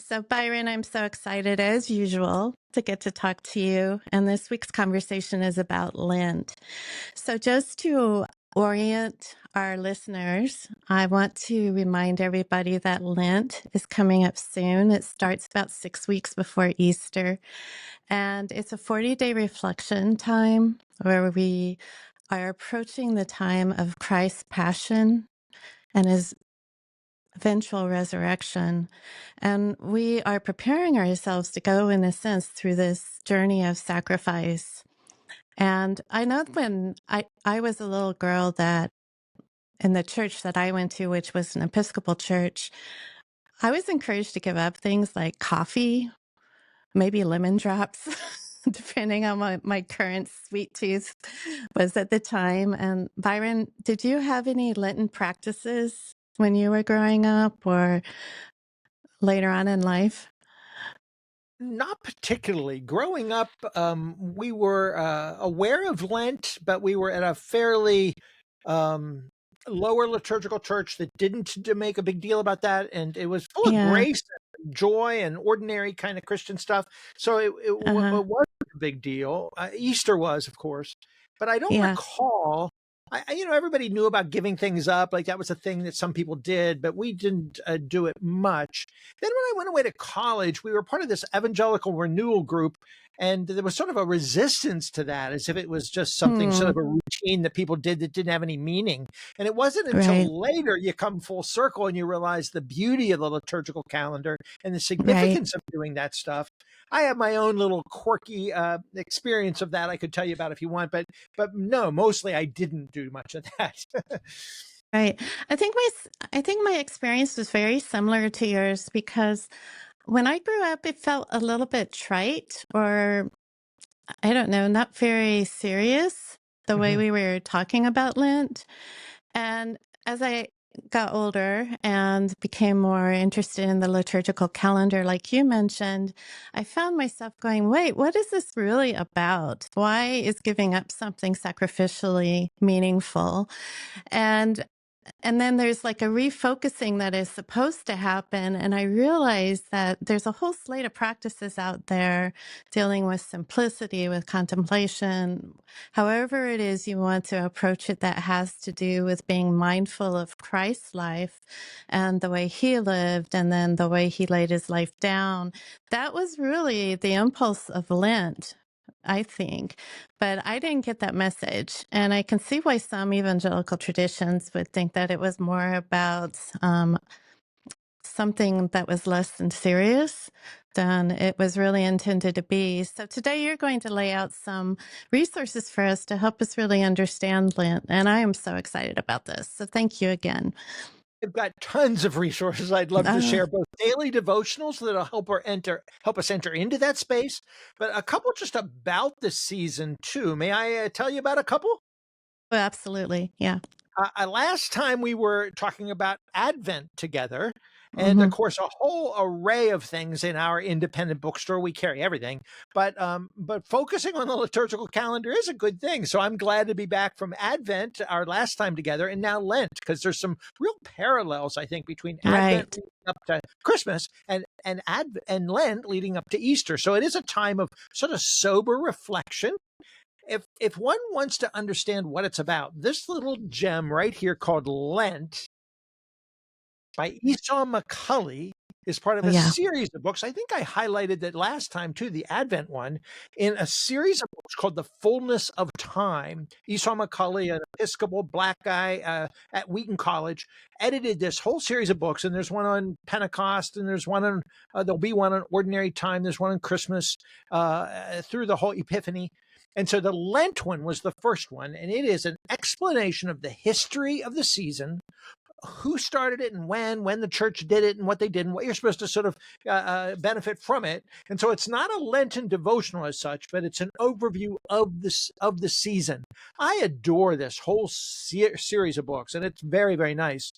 So, Byron, I'm so excited as usual to get to talk to you. And this week's conversation is about Lent. So, just to orient our listeners, I want to remind everybody that Lent is coming up soon. It starts about 6 weeks before Easter, and it's a 40-day reflection time where we are approaching the time of Christ's passion and his eventual resurrection. And we are preparing ourselves to go, in a sense, through this journey of sacrifice. And I know when I was a little girl that in the church that I went to, which was an Episcopal church, I was encouraged to give up things like coffee, maybe lemon drops, depending on what my current sweet tooth was at the time. And Byron, did you have any Lenten practices when you were growing up or later on in life? Not particularly. Growing up, we were aware of Lent, but we were at a fairly um, lower liturgical church that didn't make a big deal about that, and it was full of Yeah. grace and joy and ordinary kind of Christian stuff. So Uh-huh. it wasn't a big deal. Easter was, of course, but I don't Yeah. recall. Everybody knew about giving things up. Like that was a thing that some people did, but we didn't do it much. Then when I went away to college, we were part of this evangelical renewal group, and there was sort of a resistance to that, as if it was just something sort Hmm. of a routine that people did that didn't have any meaning. And it wasn't Right. until later you come full circle and you realize the beauty of the liturgical calendar and the Right. significance of doing that stuff. I have my own little quirky experience of that I could tell you about if you want, but no, mostly I didn't do much of that. Right. I think my experience was very similar to yours because when I grew up, it felt a little bit trite or I don't know, not very serious the way Mhm. we were talking about Lent. And as I got older and became more interested in the liturgical calendar, like you mentioned, I found myself going, wait, what is this really about? Why is giving up something sacrificially meaningful? And and then there's like a refocusing that is supposed to happen. And I realized that there's a whole slate of practices out there dealing with simplicity, with contemplation, however it is you want to approach it, that has to do with being mindful of Christ's life and the way he lived and then the way he laid his life down. That was really the impulse of Lent, I think. But I didn't get that message. And I can see why some evangelical traditions would think that it was more about something that was less than serious than it was really intended to be. So today you're going to lay out some resources for us to help us really understand Lent. And I am so excited about this. So thank you again. I've got tons of resources I'd love to Uh, share, both daily devotionals that'll help us enter into that space, but a couple just about the season too. May I tell you about a couple? absolutely. Yeah. Last time we were talking about Advent together, and of Hmm. course, a whole array of things in our independent bookstore. We carry everything, but focusing on the liturgical calendar is a good thing. So I'm glad to be back from Advent, our last time together, and now Lent, because there's some real parallels, I think, between Advent Right. leading up to Christmas and Lent leading up to Easter. So it is a time of sort of sober reflection. If one wants to understand what it's about, this little gem right here called Lent by Esau McCulley is part of Oh, a yeah. series of books. I think I highlighted that last time too, the Advent one, in a series of books called The Fullness of Time. Esau McCulley, an Episcopal black guy at Wheaton College, edited this whole series of books. And there's one on Pentecost, and there's one on, there'll be one on Ordinary Time, there's one on Christmas, through the whole Epiphany. And so the Lent one was the first one, and it is an explanation of the history of the season, who started it and when the church did it and what they did and what you're supposed to sort of benefit from it. And so it's not a Lenten devotional as such, but it's an overview of the season. I adore this whole series of books, and it's very, very nice.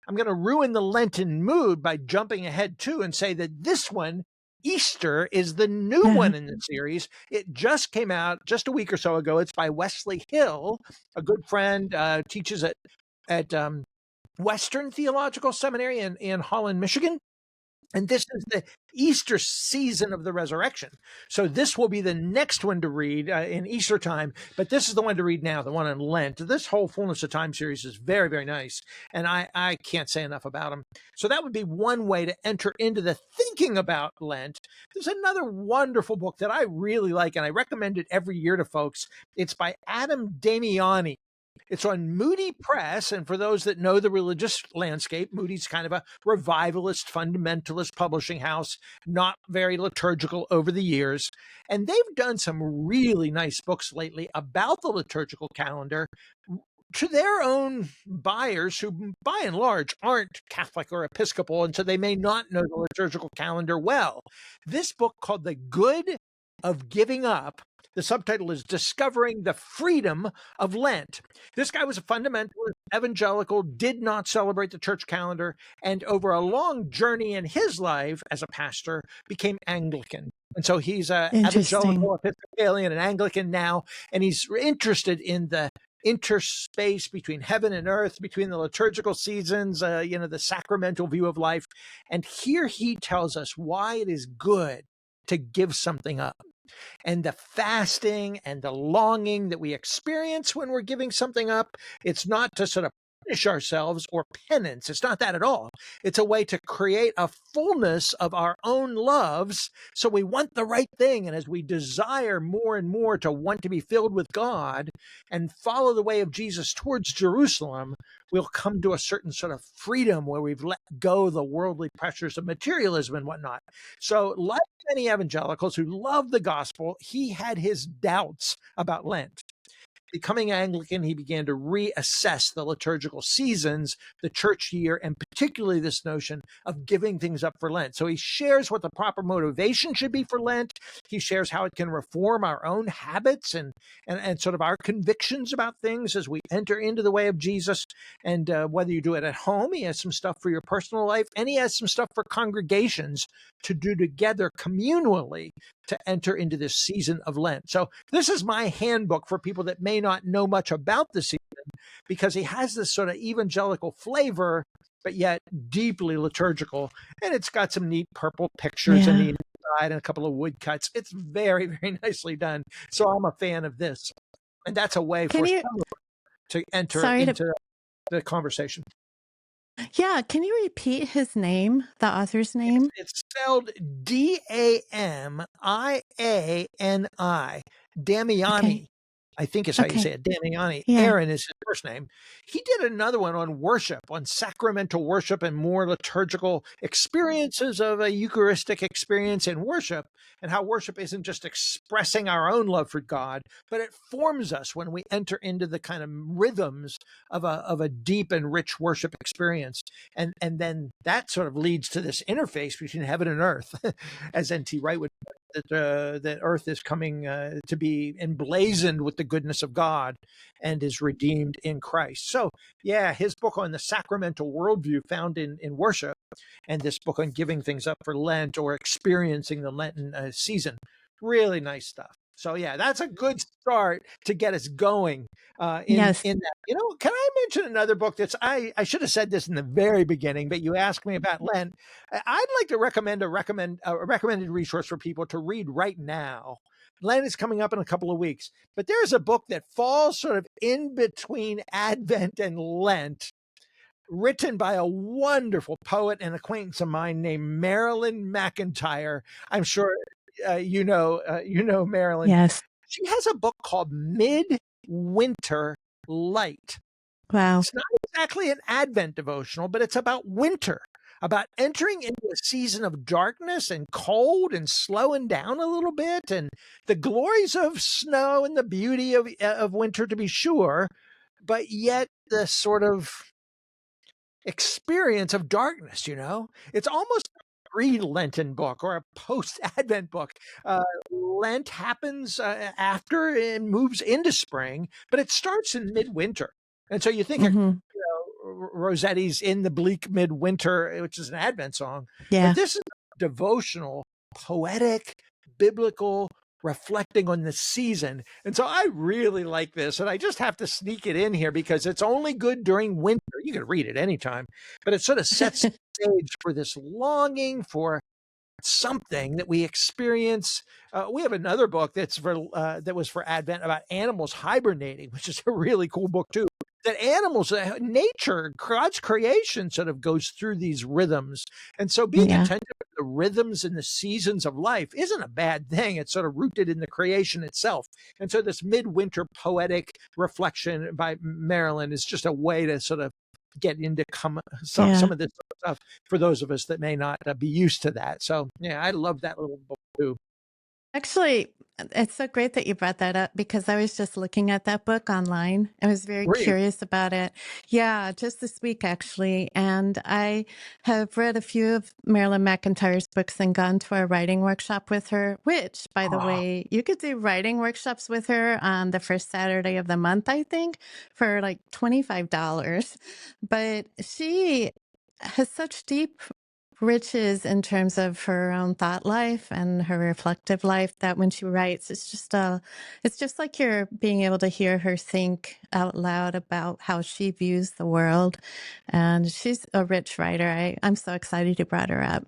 I'm going to ruin the Lenten mood by jumping ahead too and say that this one, Easter, is the new Uh-huh. one in the series. It just came out just a week or so ago. It's by Wesley Hill, a good friend, teaches at Western Theological Seminary in Holland, Michigan. And this is the Easter season of the resurrection. So this will be the next one to read in Easter time, but this is the one to read now, the one on Lent. This whole Fullness of Time series is very, very nice, and I can't say enough about them. So that would be one way to enter into the thinking about Lent. There's another wonderful book that I really like, and I recommend it every year to folks. It's by Adam Damiani. It's on Moody Press, and for those that know the religious landscape, Moody's kind of a revivalist, fundamentalist publishing house, not very liturgical over the years. And they've done some really nice books lately about the liturgical calendar to their own buyers who, by and large, aren't Catholic or Episcopal, and so they may not know the liturgical calendar well. This book, called The Good of Giving Up, the subtitle is Discovering the Freedom of Lent. This guy was a fundamentalist, evangelical, did not celebrate the church calendar, and over a long journey in his life as a pastor, became Anglican. And so he's an evangelical, Episcopalian, and Anglican now, and he's interested in the interspace between heaven and earth, between the liturgical seasons, the sacramental view of life. And here he tells us why it is good to give something up. And the fasting and the longing that we experience when we're giving something up, it's not to sort of punish ourselves or penance. It's not that at all. It's a way to create a fullness of our own loves. So we want the right thing. And as we desire more and more to want to be filled with God and follow the way of Jesus towards Jerusalem, we'll come to a certain sort of freedom where we've let go the worldly pressures of materialism and whatnot. So like many evangelicals who love the gospel, he had his doubts about Lent. Becoming Anglican, he began to reassess the liturgical seasons, the church year, and particularly this notion of giving things up for Lent. So he shares what the proper motivation should be for Lent. He shares how it can reform our own habits and sort of our convictions about things as we enter into the way of Jesus. And whether you do it at home, he has some stuff for your personal life, and he has some stuff for congregations to do together communally to enter into this season of Lent. So this is my handbook for people that may not know much about the season, because he has this sort of evangelical flavor, but yet deeply liturgical. And it's got some neat purple pictures in the inside and a couple of woodcuts. It's very, very nicely done. So I'm a fan of this. And that's a way for someone to enter into the conversation. Yeah. Can you repeat his name, the author's name? It's spelled Damiani. Damiani. Okay. I think is how you say it. Damiani. Yeah. Aaron is his first name. He did another one on worship, on sacramental worship and more liturgical experiences of a Eucharistic experience in worship, and how worship isn't just expressing our own love for God, but it forms us when we enter into the kind of rhythms of a deep and rich worship experience. And then that sort of leads to this interface between heaven and earth, as N.T. Wright would put it, that earth is coming to be emblazoned with the goodness of God and is redeemed in Christ. So yeah, his book on the sacramental worldview found in worship, and this book on giving things up for Lent or experiencing the Lenten season, really nice stuff. So yeah, that's a good start to get us going in that. Can I mention another book that's, I should have said this in the very beginning, but you asked me about Lent. I'd like to recommend a recommended resource for people to read right now. Lent is coming up in a couple of weeks, but there's a book that falls sort of in between Advent and Lent, written by a wonderful poet and acquaintance of mine named Marilyn McIntyre. I'm sure you know Marilyn. Yes. She has a book called Midwinter Light. Wow. It's not exactly an Advent devotional, but it's about winter, about entering into a season of darkness and cold and slowing down a little bit, and the glories of snow and the beauty of winter, to be sure, but yet the sort of experience of darkness. It's almost a pre-Lenten book or a post-Advent book. Lent happens after and moves into spring, but it starts in midwinter. And so you think Rossetti's In the Bleak Midwinter, which is an Advent song. Yeah. But this is devotional, poetic, biblical, reflecting on the season. And so I really like this. And I just have to sneak it in here because it's only good during winter. You can read it anytime, but it sort of sets the stage for this longing for something that we experience. We have another book that was for Advent about animals hibernating, which is a really cool book too. That animals, nature, God's creation sort of goes through these rhythms. And so being Yeah. attentive to the rhythms and the seasons of life isn't a bad thing. It's sort of rooted in the creation itself. And so this midwinter poetic reflection by Marilyn is just a way to sort of get into some Yeah. of this stuff for those of us that may not be used to that. So yeah, I love that little book too. Actually, it's so great that you brought that up because I was just looking at that book online. I was very Were you? curious about it. Yeah, just this week actually. And I have read a few of Marilyn McIntyre's books and gone to a writing workshop with her, which, by the Oh, way, you could do writing workshops with her on the first Saturday of the month, I think, for like $25. But she has such deep riches in terms of her own thought life and her reflective life that when she writes it's just like you're being able to hear her think out loud about how she views the world, and she's a rich writer. I'm so excited you brought her up.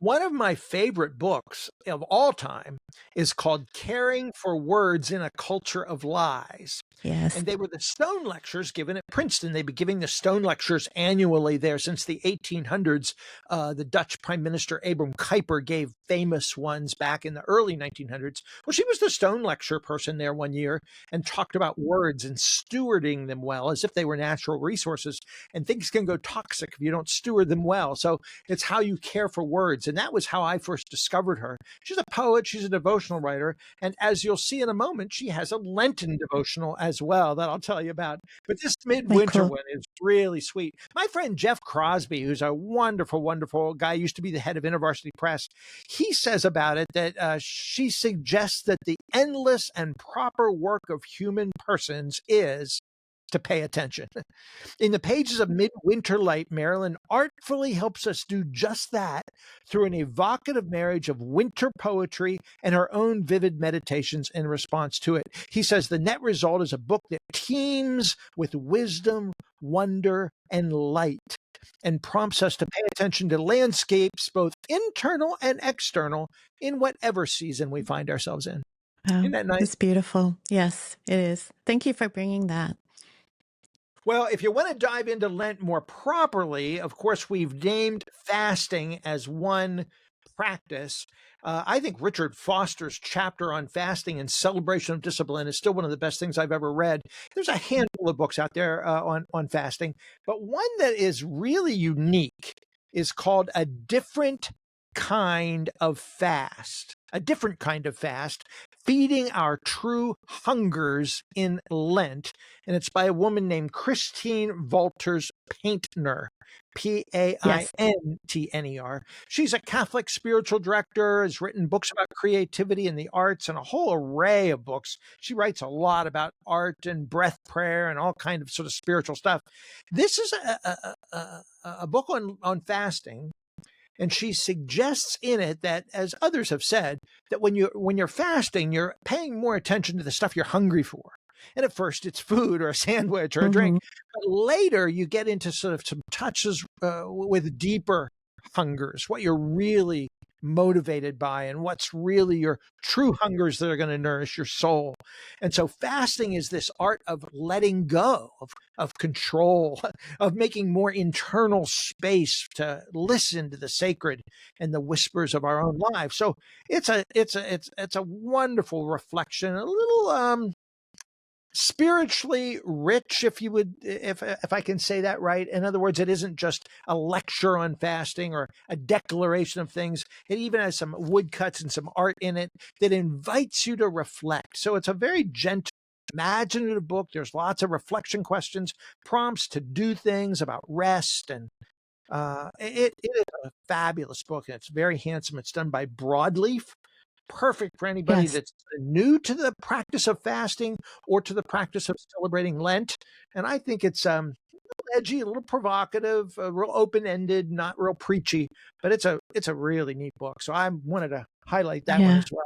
one of my favorite books of all time is called Caring for Words in a Culture of Lies. Yes. And they were the Stone Lectures given at Princeton. They've been giving the Stone Lectures annually there since the 1800s. The Dutch Prime Minister Abram Kuyper gave famous ones back in the early 1900s. Well, she was the Stone Lecture person there one year and talked about words and stewarding them well as if they were natural resources. And things can go toxic if you don't steward them well. So it's how you care for words. And that was how I first discovered her. She's a poet, she's a devotional writer. And as you'll see in a moment, she has a Lenten devotional as well that I'll tell you about. But this Very midwinter cool. one is really sweet. My friend Jeff Crosby, who's a wonderful, wonderful guy, used to be the head of InterVarsity Press, he says about it that she suggests that the endless and proper work of human persons is to pay attention. In the pages of Midwinter Light, Marilyn artfully helps us do just that through an evocative marriage of winter poetry and her own vivid meditations in response to it. He says the net result is a book that teems with wisdom, wonder, and light, and prompts us to pay attention to landscapes, both internal and external, in whatever season we find ourselves in. Isn't Wow, that nice? it's beautiful. Yes, it is. Thank you for bringing that. Well, if you want to dive into Lent more properly, of course, we've named fasting as one practice. I think Richard Foster's chapter on fasting and celebration of discipline is still one of the best things I've ever read. There's a handful of books out there on fasting, but one that is really unique is called A Different Kind of Fast. A different kind of fast, feeding our true hungers in Lent. And it's by a woman named Christine Walters Paintner, Yes. Paintner. She's a Catholic spiritual director, has written books about creativity and the arts and a whole array of books. She writes a lot about art and breath prayer and all kind of sort of spiritual stuff. This is a book on fasting. And she suggests in it that, as others have said, that when you're fasting, you're paying more attention to the stuff you're hungry for. And at first, it's food or a sandwich or a drink. Hmm. But later, you get into sort of some touches with deeper hungers, what you're really motivated by and what's really your true hungers that are going to nourish your soul. And so fasting is this art of letting go of control, of making more internal space to listen to the sacred and the whispers of our own lives. So it's a wonderful reflection, a little spiritually rich, if I can say that right. In other words, it isn't just a lecture on fasting or a declaration of things. It even has some woodcuts and some art in it that invites you to reflect. So it's a very gentle, imaginative book. There's lots of reflection questions, prompts to do things about rest, and it is a fabulous book, and it's very handsome. It's done by Broadleaf. Perfect for anybody Yes. that's new to the practice of fasting or to the practice of celebrating Lent. And I think it's a little edgy, a little provocative, real open-ended, not real preachy, but it's a really neat book. So I wanted to highlight that one Yeah. as well.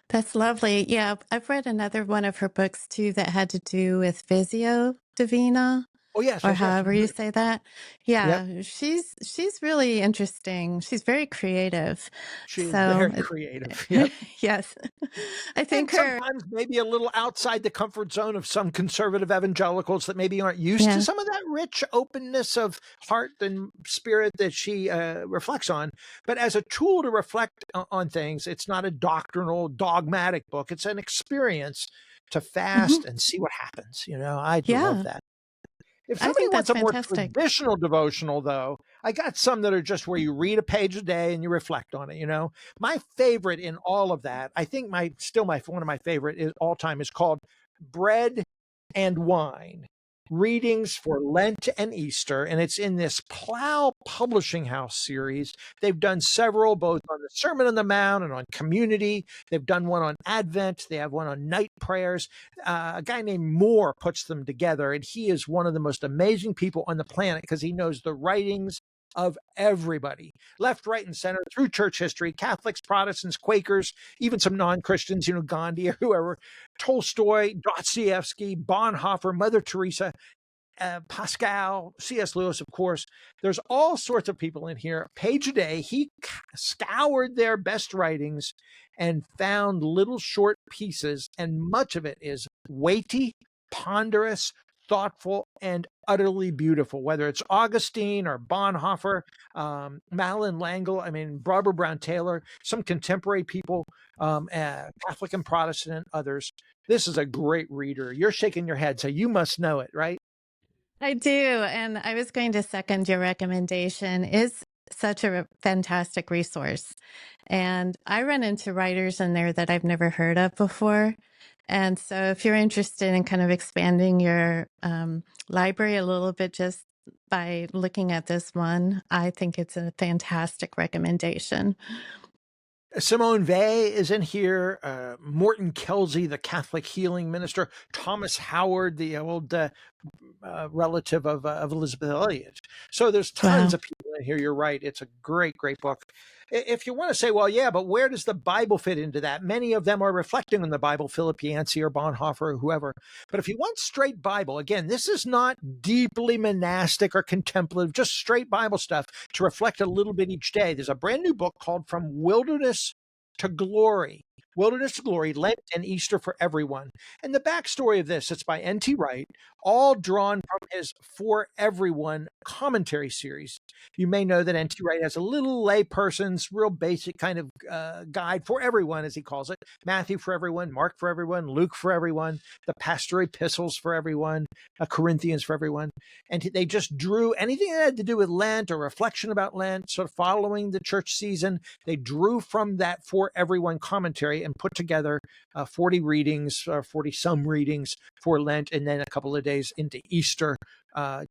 That's lovely. Yeah, I've read another one of her books too that had to do with Visio Divina, Oh, yes, or yes, yes. however you say that. Yep. Yeah, she's really interesting. She's very creative. She is So, very creative. Yep. yes. I And think her sometimes maybe a little outside the comfort zone of some conservative evangelicals that maybe aren't used to yeah. some of that rich openness of heart and spirit that she reflects on. But as a tool to reflect on things, it's not a doctrinal, dogmatic book. It's an experience to fast Mhm. and see what happens. I love Yeah. that. If I somebody think wants that's a more fantastic. traditional devotional, though, I got some that are just where you read a page a day and you reflect on it. My favorite in all of that, I think my one of my favorite is all time is called Bread and Wine. Readings for Lent and Easter, and it's in this Plow Publishing House series. They've done several, both on the Sermon on the Mount and on community. They've done one on Advent. They have one on night prayers. A guy named Moore puts them together, and he is one of the most amazing people on the planet because he knows the writings of everybody, left, right, and center, through church history, Catholics, Protestants, Quakers, even some non-Christians, Gandhi or whoever, Tolstoy, Dostoevsky, Bonhoeffer, Mother Teresa, Pascal, C.S. Lewis, of course. There's all sorts of people in here. Page a day, he scoured their best writings and found little short pieces, and much of it is weighty, ponderous, thoughtful, and utterly beautiful, whether it's Augustine or Bonhoeffer, Malin Langle, Barbara Brown Taylor, some contemporary people, Catholic and Protestant, and others. This is a great reader. You're shaking your head, so you must know it, right? I do. And I was going to second your recommendation. Is such a fantastic resource. And I run into writers in there that I've never heard of before. And so if you're interested in kind of expanding your library a little bit just by looking at this one, I think it's a fantastic recommendation. Simone Weil is in here. Morton Kelsey, the Catholic healing minister. Thomas Howard, the old relative of Elizabeth Elliot. So there's tons Wow. of people in here. You're right. It's a great, great book. If you want to say, well, yeah, but where does the Bible fit into that? Many of them are reflecting on the Bible, Philip Yancey or Bonhoeffer or whoever. But if you want straight Bible, again, this is not deeply monastic or contemplative, just straight Bible stuff to reflect a little bit each day. There's a brand new book called From Wilderness to Glory. Wilderness to Glory, Lent and Easter for Everyone. And the backstory of this, it's by N.T. Wright, all drawn from his For Everyone commentary series. You may know that N.T. Wright has a little layperson's real basic kind of guide for everyone, as he calls it. Matthew for everyone, Mark for everyone, Luke for everyone, the pastoral epistles for everyone, Corinthians for everyone. And they just drew anything that had to do with Lent or reflection about Lent, sort of following the church season. They drew from that For Everyone commentary and put together 40 readings, 40 some readings for Lent, and then a couple of days into Easter.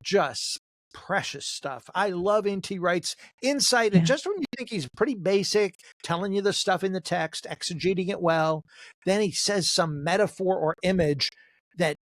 Just precious stuff. I love N.T. Wright's insight. And Yeah. just when you think he's pretty basic, telling you the stuff in the text, exegeting it well, then he says some metaphor or image that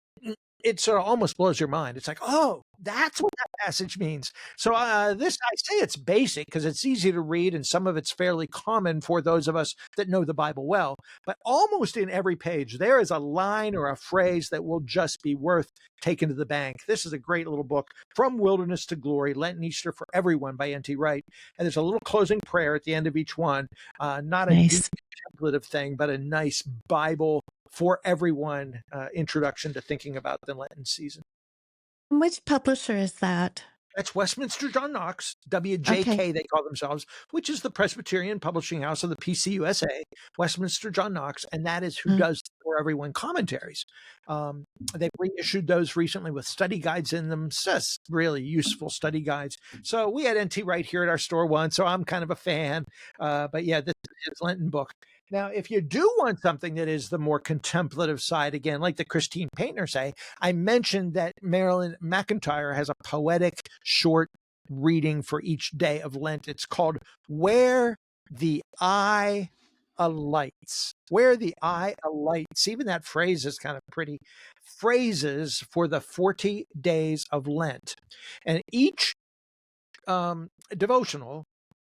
it sort of almost blows your mind. It's like, oh, that's what that passage means. So this, I say it's basic because it's easy to read and some of it's fairly common for those of us that know the Bible well. But almost in every page, there is a line or a phrase that will just be worth taking to the bank. This is a great little book, From Wilderness to Glory, Lent and Easter for Everyone by N.T. Wright. And there's a little closing prayer at the end of each one. Not a deep Nice. contemplative thing, but a nice Bible for everyone introduction to thinking about the Lenten season. Which publisher is that? That's Westminster John Knox, Okay. WJK, they call themselves, which is the Presbyterian Publishing House of the PCUSA, Westminster John Knox, and that is who Uh, does For Everyone commentaries. They've reissued those recently with study guides in them, just really useful study guides. So we had NT right here at our store once, so I'm kind of a fan. But yeah, this is his Lenten book. Now, if you do want something that is the more contemplative side, again, like the Christine Painter say, I mentioned that Marilyn McIntyre has a poetic short reading for each day of Lent. It's called Where the Eye Alights. Where the Eye Alights. Even that phrase is kind of pretty. Phrases for the 40 days of Lent. And each devotional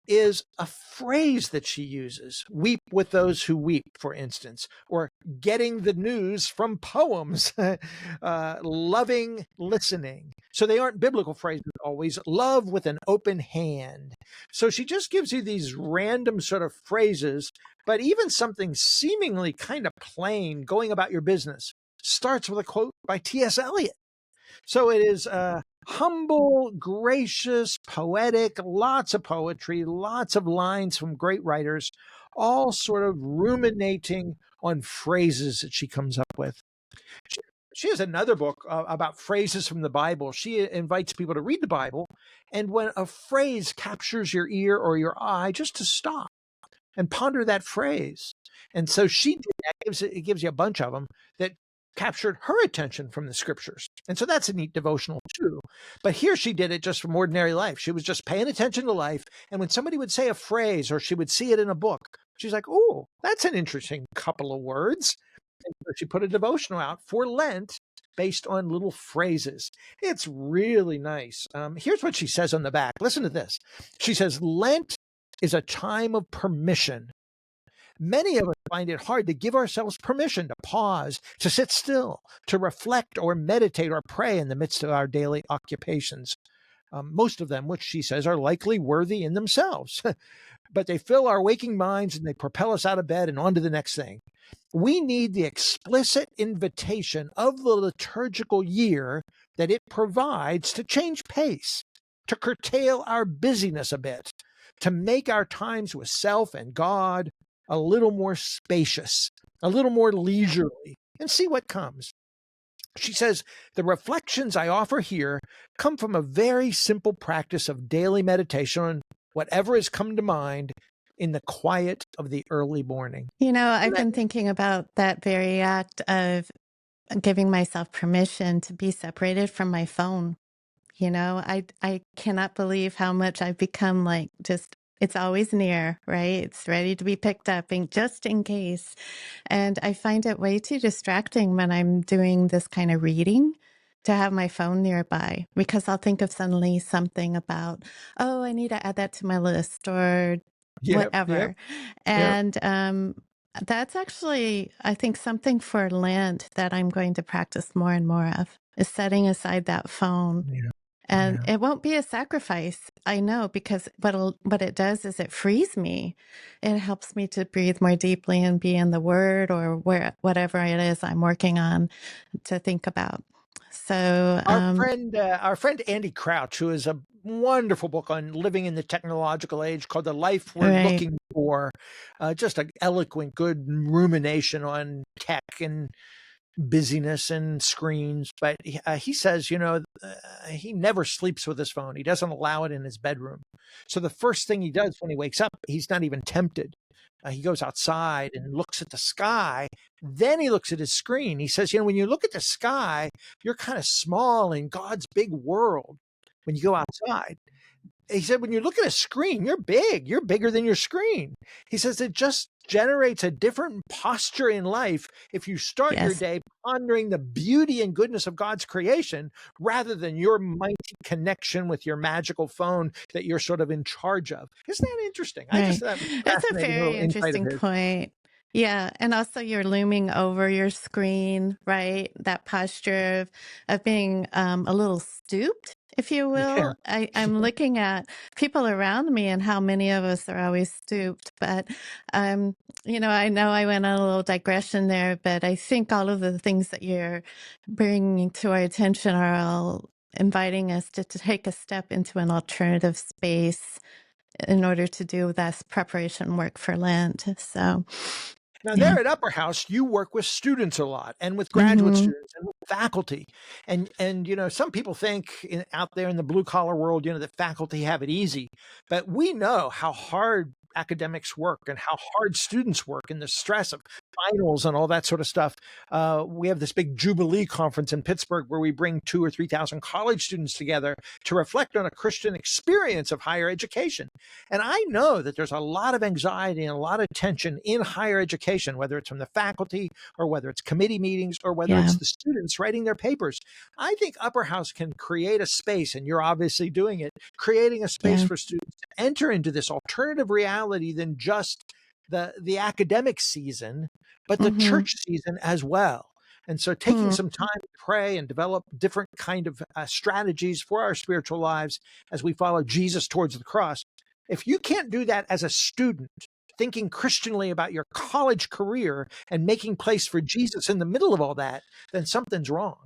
is a phrase that she uses. Weep with those who weep, for instance, or getting the news from poems, loving listening. So they aren't biblical phrases always. Love with an open hand. So she just gives you these random sort of phrases, but even something seemingly kind of plain, going about your business, starts with a quote by T.S. Eliot. So it is humble, gracious, poetic, lots of poetry, lots of lines from great writers, all sort of ruminating on phrases that she comes up with. She has another book about phrases from the Bible. She invites people to read the Bible, and when a phrase captures your ear or your eye, just to stop and ponder that phrase. And so she did that. It gives you a bunch of them that captured her attention from the scriptures. And so that's a neat devotional too. But here she did it just from ordinary life. She was just paying attention to life. And when somebody would say a phrase or she would see it in a book, she's like, oh, that's an interesting couple of words. And so she put a devotional out for Lent based on little phrases. It's really nice. Here's what she says on the back. Listen to this. She says, Lent is a time of permission. Many of us find it hard to give ourselves permission to pause, to sit still, to reflect or meditate or pray in the midst of our daily occupations. Most of them, which she says, are likely worthy in themselves, but they fill our waking minds and they propel us out of bed and on to the next thing. We need the explicit invitation of the liturgical year that it provides to change pace, to curtail our busyness a bit, to make our times with self and God a little more spacious, a little more leisurely, and see what comes. She says, the reflections I offer here come from a very simple practice of daily meditation on whatever has come to mind in the quiet of the early morning. I've been thinking about that very act of giving myself permission to be separated from my phone. I cannot believe how much I've become like just it's always near, right? It's ready to be picked up and just in case. And I find it way too distracting when I'm doing this kind of reading to have my phone nearby because I'll think of suddenly something about, oh, I need to add that to my list or Yep, whatever. yep. And that's actually, I think, something for Lent that I'm going to practice more and more of is setting aside that phone. Yeah. And Yeah. it won't be a sacrifice, I know, because what it does is it frees me. It helps me to breathe more deeply and be in the Word or whatever it is I'm working on to think about. So, Our friend Andy Crouch, who has a wonderful book on living in the technological age called The Life We're right, Looking For, just an eloquent, good rumination on tech and busyness and screens. But he says, he never sleeps with his phone. He doesn't allow it in his bedroom. So the first thing he does when he wakes up, he's not even tempted. He goes outside and looks at the sky. Then he looks at his screen. He says, when you look at the sky, you're kind of small in God's big world when you go outside. He said, when you look at a screen, you're big. You're bigger than your screen. He says it just generates a different posture in life if you start your yes, day pondering the beauty and goodness of God's creation rather than your mighty connection with your magical phone that you're sort of in charge of. Isn't that interesting? I just right. thought that was a That's a fascinating little very insight of interesting his. point. Yeah, and also you're looming over your screen, right? That posture of being a little stooped, if you Yeah. will. I'm looking at people around me and how many of us are always stooped. But, I know I went on a little digression there, but I think all of the things that you're bringing to our attention are all inviting us to take a step into an alternative space in order to do this preparation work for Lent. So, Now, yeah. there at Upper House, you work with students a lot and with graduate Mm-hmm. students and with faculty. And some people think out there in the blue collar world, that faculty have it easy. But we know how hard academics work and how hard students work and the stress of finals and all that sort of stuff. We have this big Jubilee conference in Pittsburgh where we bring 2,000 or 3,000 college students together to reflect on a Christian experience of higher education. And I know that there's a lot of anxiety and a lot of tension in higher education, whether it's from the faculty or whether it's committee meetings or whether Yeah. it's the students writing their papers. I think Upper House can create a space, and you're obviously doing it, creating a space Yeah. for students to enter into this alternative reality than just the academic season, but the church season as well. And so taking some time to pray and develop different kind of strategies for our spiritual lives as we follow Jesus towards the cross. If you can't do that as a student, thinking Christianly about your college career and making place for Jesus in the middle of all that, then something's wrong.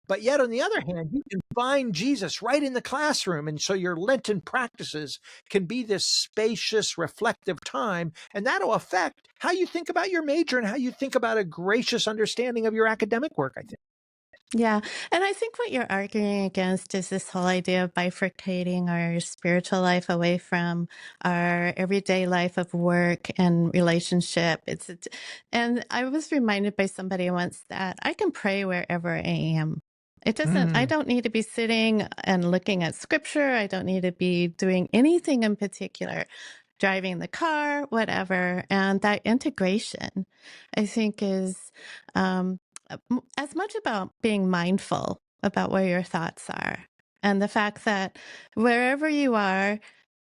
But yet, on the other hand, you can find Jesus right in the classroom. And so your Lenten practices can be this spacious, reflective time. And that'll affect how you think about your major and how you think about a gracious understanding of your academic work, I think. Yeah. And I think what you're arguing against is this whole idea of bifurcating our spiritual life away from our everyday life of work and relationship. And I was reminded by somebody once that I can pray wherever I am. I don't need to be sitting and looking at scripture. I don't need to be doing anything in particular, driving the car, whatever. And that integration, I think, is as much about being mindful about where your thoughts are and the fact that wherever you are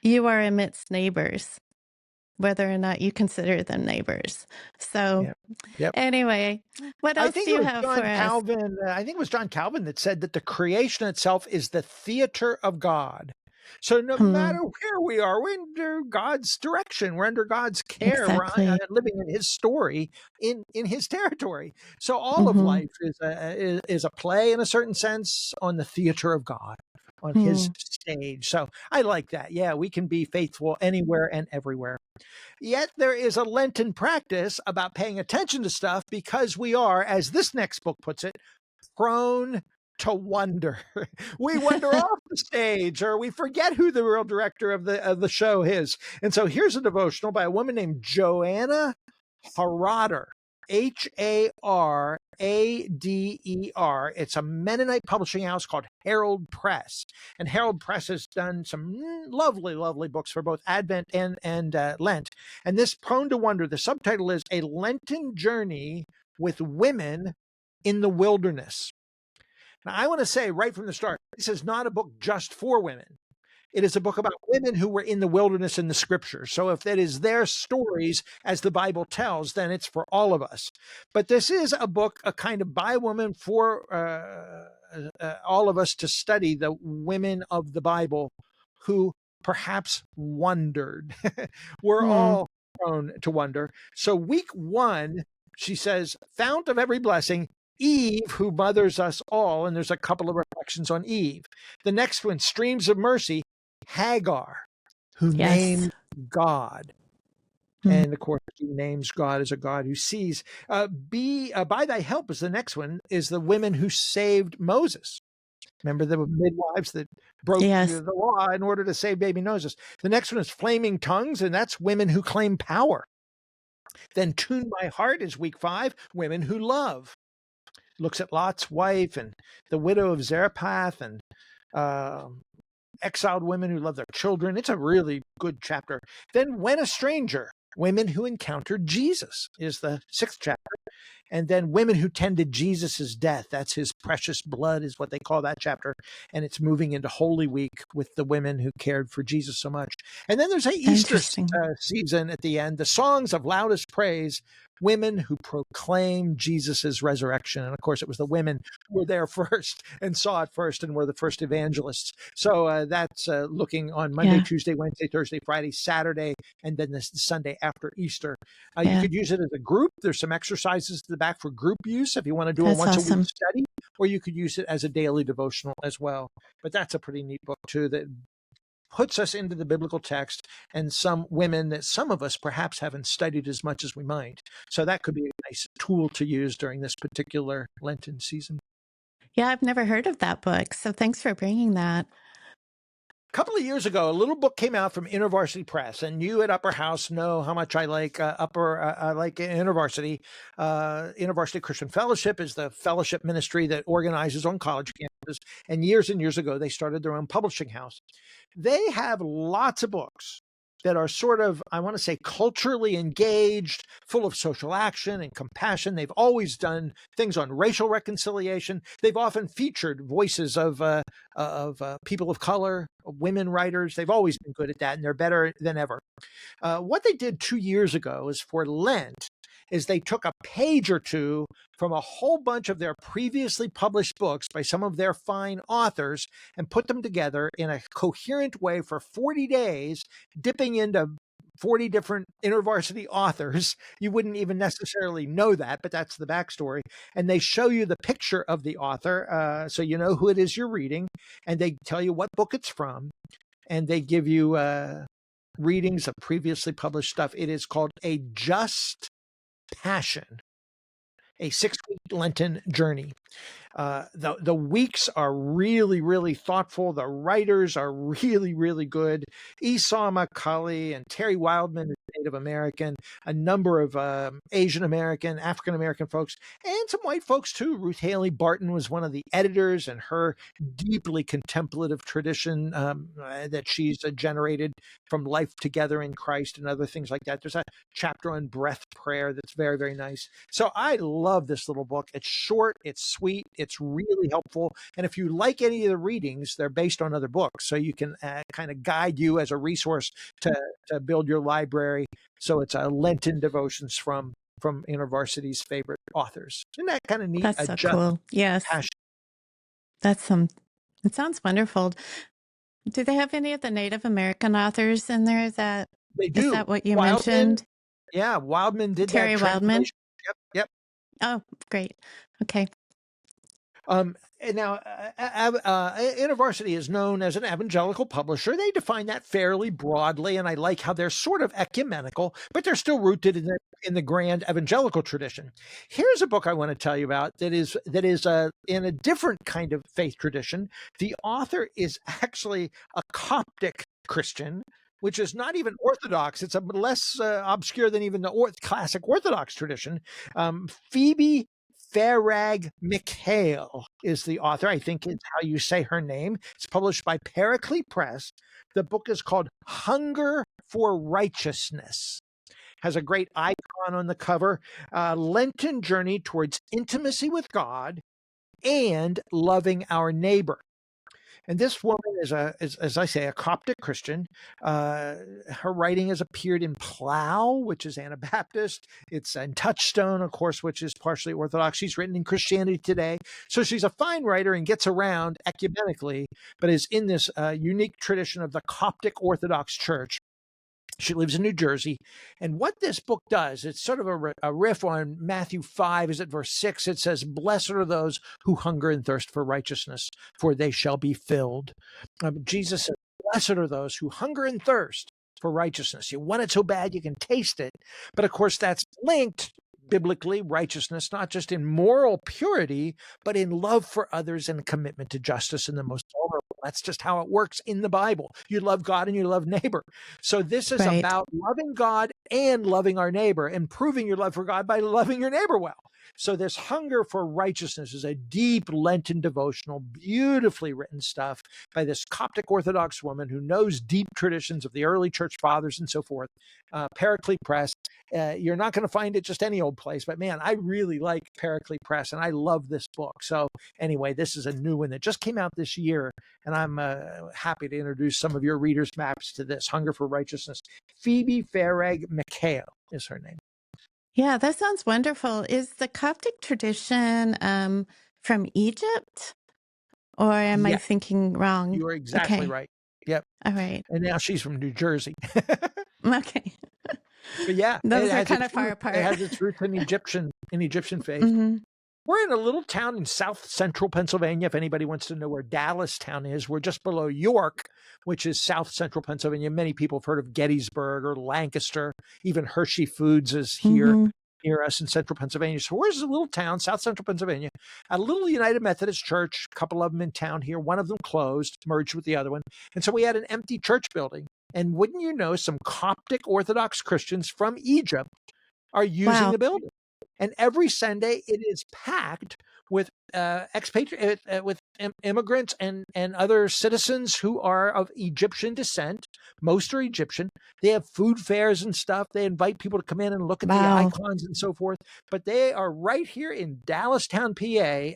amidst neighbors, whether or not you consider them neighbors. So Yep. anyway, what I else think do it you was have for John us? Calvin. I think it was John Calvin that said that the creation itself is the theater of God. So no Hmm, matter where we are, we're under God's direction. We're under God's care. We're exactly. living in His story in His territory. So all of Mm-hmm. life is a play in a certain sense on the theater of God, on His Hmm. stage. So I like that. Yeah, we can be faithful anywhere and everywhere. Yet there is a Lenten practice about paying attention to stuff because we are, as this next book puts it, prone to wonder. We wander off the stage, or we forget who the real director of the show is. And so here's a devotional by a woman named Joanna Harader. Harader. It's a Mennonite publishing house called Herald Press. And Herald Press has done some lovely, lovely books for both Advent and Lent. And this Prone to Wonder, the subtitle is A Lenten Journey with Women in the Wilderness. Now, I want to say right from the start, this is not a book just for women. It is a book about women who were in the wilderness in the scriptures. So if that is their stories as the Bible tells, then it's for all of us. But this is a book, a kind of by woman for all of us to study the women of the Bible who perhaps wondered. We're Hmm. all prone to wonder. So week 1, she says, fount of every blessing, Eve, who mothers us all. And there's a couple of reflections on Eve. The next one, streams of mercy, Hagar, who Yes. named God. Hmm. And of course, he names God as a God who sees. By thy help is the next one, is the women who saved Moses. Remember the midwives that broke Yes. the law in order to save baby Moses. The next one is flaming tongues, and that's women who claim power. Then tune my heart is week 5, women who love. Looks at Lot's wife and the widow of Zarephath and exiled women who love their children. It's a really good chapter. Then When a Stranger, women who encountered Jesus is the 6th chapter. And then women who tended Jesus's death. That's his precious blood is what they call that chapter. And it's moving into Holy Week with the women who cared for Jesus so much. And then there's a Easter Interesting. season at the end, the songs of loudest praise, women who proclaim Jesus's resurrection. And of course, it was the women who were there first and saw it first and were the first evangelists. So that's looking on Monday, Yeah. Tuesday, Wednesday, Thursday, Friday, Saturday, and then the Sunday after Easter. You Yeah. could use it as a group. There's some exercises to the back for group use if you want to do a That's once a week awesome. study, or you could use it as a daily devotional as well. But that's a pretty neat book too that puts us into the biblical text and some women that some of us perhaps haven't studied as much as we might. So that could be a nice tool to use during this particular Lenten season. Yeah, I've never heard of that book. So thanks for bringing that. couple of years ago, a little book came out from InterVarsity Press, and you at Upper House know how much I like InterVarsity. InterVarsity Christian Fellowship is the fellowship ministry that organizes on college campuses. And years ago, they started their own publishing house. They have lots of books that are sort of, I want to say, culturally engaged, full of social action and compassion. They've always done things on racial reconciliation. They've often featured voices of people of color, women writers. They've always been good at that, and they're better than ever. What they did 2 years ago is for Lent, is they took a page or two from a whole bunch of their previously published books by some of their fine authors and put them together in a coherent way for 40 days, dipping into 40 different InterVarsity authors. You wouldn't even necessarily know that, but that's the backstory. And they show you the picture of the author, so you know who it is you're reading, and they tell you what book it's from, and they give you readings of previously published stuff. It is called A Just Passion, a 6-week Lenten journey. The weeks are really, really thoughtful. The writers are really, really good. Esau McCulley and Terry Wildman is Native American, a number of Asian American, African American folks, and some white folks too. Ruth Haley Barton was one of the editors, and her deeply contemplative tradition that she's generated from life together in Christ and other things like that. There's a chapter on breath prayer that's very, very nice. So I love this little book. It's short, it's sweet, it's really helpful. And if you like any of the readings, they're based on other books. So you can kind of guide you as a resource to build your library. So it's a Lenten devotions from InterVarsity's favorite authors. Isn't that kind of neat? That's so cool. Yes. Passion. It sounds wonderful. Do they have any of the Native American authors in there? They do. Is that what you Wildman, mentioned? Yeah, Wildman did Terry that Wildman? Yep. Oh, great. Okay. And now, InterVarsity is known as an evangelical publisher. They define that fairly broadly, and I like how they're sort of ecumenical, but they're still rooted in the grand evangelical tradition. Here's a book I want to tell you about that is in a different kind of faith tradition. The author is actually a Coptic Christian, which is not even Orthodox. It's a less obscure than even the classic Orthodox tradition. Phoebe Farag Mikhail is the author. I think it's how you say her name. It's published by Paraclete Press. The book is called Hunger for Righteousness. Has a great icon on the cover. Lenten journey towards intimacy with God and loving our neighbor. And this woman is, as I say, a Coptic Christian. Her writing has appeared in Plough, which is Anabaptist. It's in Touchstone, of course, which is partially Orthodox. She's written in Christianity Today. So she's a fine writer and gets around ecumenically, but is in this unique tradition of the Coptic Orthodox Church. She lives in New Jersey. And what this book does, it's sort of a riff on Matthew 5, is it verse 6? It says, "Blessed are those who hunger and thirst for righteousness, for they shall be filled." Jesus said, "Blessed are those who hunger and thirst for righteousness." You want it so bad you can taste it. But of course, that's linked biblically, righteousness, not just in moral purity, but in love for others and commitment to justice in the most vulnerable. That's just how it works in the Bible. You love God and you love neighbor. So this is about loving God and loving our neighbor, and proving your love for God by loving your neighbor well. So this hunger for righteousness is a deep Lenten devotional, beautifully written stuff by this Coptic Orthodox woman who knows deep traditions of the early church fathers and so forth. Paraclete Press. You're not going to find it just any old place, but man, I really like Paraclete Press, and I love this book. So anyway, this is a new one that just came out this year, and I'm happy to introduce some of your readers' maps to this. Hunger for Righteousness. Phoebe Farag Mikhail is her name. Yeah, that sounds wonderful. Is the Coptic tradition from Egypt, or am I thinking wrong? You are exactly right. Yep. All right. And now she's from New Jersey. Okay. But yeah, those are kind of far apart. It has its roots in Egyptian faith. Mm-hmm. We're in a little town in south central Pennsylvania. If anybody wants to know where Dallastown is, we're just below York, which is south central Pennsylvania. Many people have heard of Gettysburg or Lancaster. Even Hershey Foods is here. Mm-hmm. near us in central Pennsylvania. So where's a little town, south central Pennsylvania, a little United Methodist church, a couple of them in town here. One of them closed, merged with the other one. And so we had an empty church building. And wouldn't you know, some Coptic Orthodox Christians from Egypt are using Wow. the building. And every Sunday it is packed with with immigrants and other citizens who are of Egyptian descent. Most are Egyptian. They have food fairs and stuff. They invite people to come in and look at the Wow. icons and so forth. But they are right here in Dallastown, PA,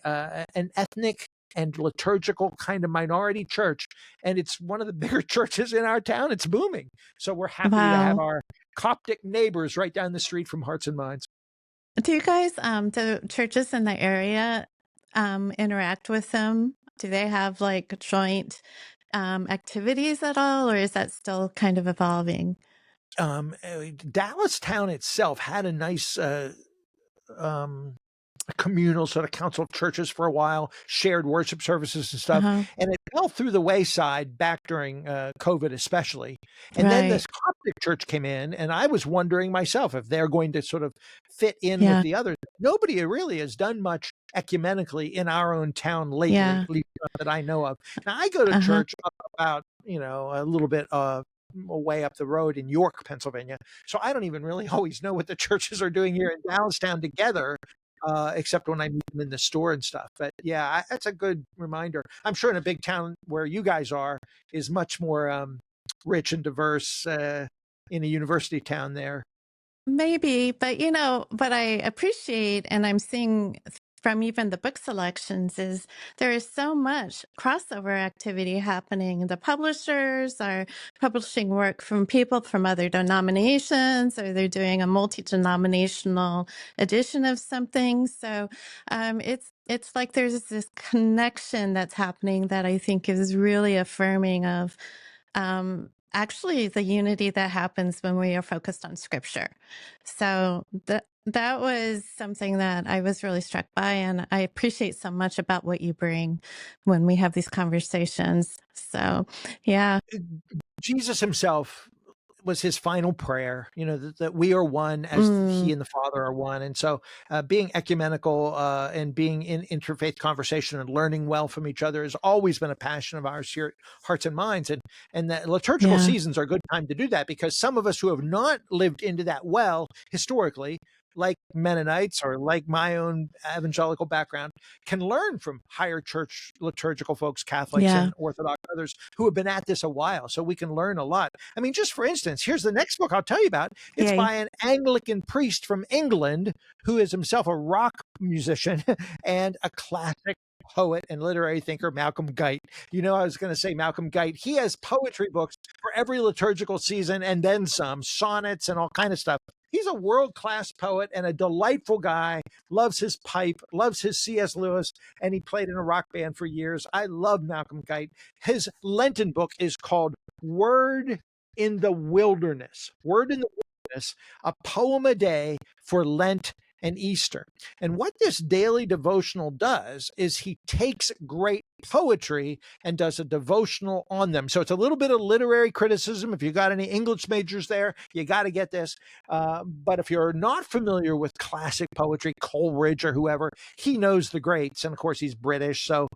an ethnic and liturgical kind of minority church. And it's one of the bigger churches in our town. It's booming. So we're happy to have Wow. our Coptic neighbors right down the street from Hearts and Minds. Do you guys, do churches in the area, interact with them? Do they have like joint activities at all, or is that still kind of evolving? Dallastown itself had a nice um, communal sort of council of churches for a while, shared worship services and stuff. Uh-huh. And it fell through the wayside back during COVID, especially. And then Right. this Coptic church came in, and I was wondering myself if they're going to sort of fit in with Yeah. the others. Nobody really has done much ecumenically in our own town lately, Yeah. at least not that I know of. Now, I go to Uh-huh. church up about, a little bit way up the road in York, Pennsylvania. So I don't even really always know what the churches are doing here in Dallestown together, except when I meet them in the store and stuff. But yeah, that's a good reminder. I'm sure in a big town where you guys are is much more rich and diverse in a university town there. Maybe, but what I appreciate and I'm seeing from even the book selections is there is so much crossover activity happening. The publishers are publishing work from people from other denominations, or they're doing a multi-denominational edition of something. So it's like there's this connection that's happening that I think is really affirming of actually the unity that happens when we are focused on scripture. So that was something that I was really struck by, and I appreciate so much about what you bring when we have these conversations. So, yeah. Jesus himself was his final prayer, that we are one as he Mm, and the Father are one. And so being ecumenical and being in interfaith conversation and learning well from each other has always been a passion of ours here at Hearts and Minds. And the liturgical yeah. seasons are a good time to do that, because some of us who have not lived into that well historically, like Mennonites or like my own evangelical background, can learn from higher church liturgical folks, Catholics Yeah. and Orthodox others who have been at this a while. So we can learn a lot. I mean, just for instance, here's the next book I'll tell you about. It's Yay. by an Anglican priest from England who is himself a rock musician and a classic poet and literary thinker, Malcolm Guite. I was going to say Malcolm Guite. He has poetry books for every liturgical season and then some, sonnets and all kind of stuff. He's a world-class poet and a delightful guy, loves his pipe, loves his C.S. Lewis, and he played in a rock band for years. I love Malcolm Guite. His Lenten book is called Word in the Wilderness. Word in the Wilderness, a poem a day for Lent and Easter. And what this daily devotional does is he takes great poetry and does a devotional on them. So it's a little bit of literary criticism. If you got any English majors there, you got to get this. But if you're not familiar with classic poetry, Coleridge or whoever, he knows the greats. And of course, he's British. So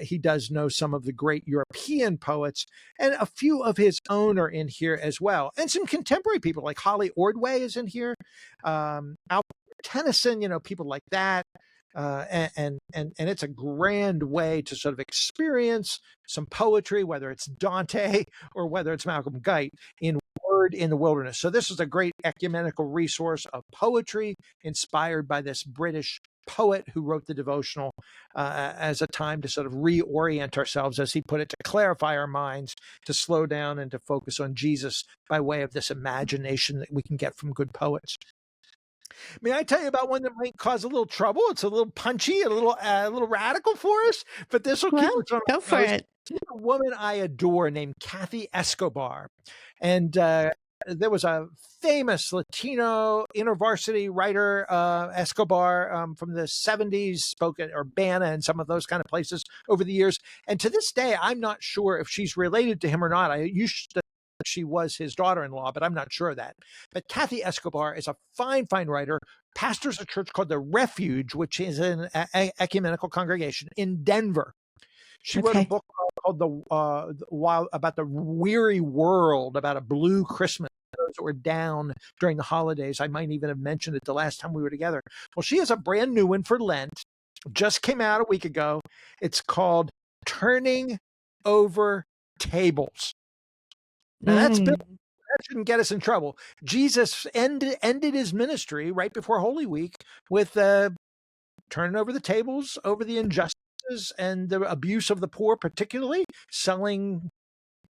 he does know some of the great European poets, and a few of his own are in here as well. And some contemporary people like Holly Ordway is in here. Alfred Tennyson, people like that. And it's a grand way to sort of experience some poetry, whether it's Dante or whether it's Malcolm Guite, in Word in the Wilderness. So this is a great ecumenical resource of poetry inspired by this British poet who wrote the devotional as a time to sort of reorient ourselves, as he put it, to clarify our minds, to slow down and to focus on Jesus by way of this imagination that we can get from good poets. May I tell you about one that might cause a little trouble? It's a little punchy, a little radical for us, but this will keep Well, us on go our for toes. it. There's a woman I adore named Kathy Escobar, and there was a famous Latino intervarsity writer, Escobar, from the 70s, spoke at Urbana and some of those kind of places over the years. And to this day, I'm not sure if she's related to him or not. I used to she was his daughter-in-law, but I'm not sure of that. But Kathy Escobar is a fine, fine writer, pastors a church called The Refuge, which is an ecumenical congregation in Denver. She wrote a Okay. book called about the weary world, about a blue Christmas, those that were down during the holidays. I might even have mentioned it the last time we were together. Well, she has a brand new one for Lent, just came out a week ago. It's called Turning Over Tables. Now that shouldn't get us in trouble. Jesus ended his ministry right before Holy Week with turning over the tables over the injustices and the abuse of the poor, particularly selling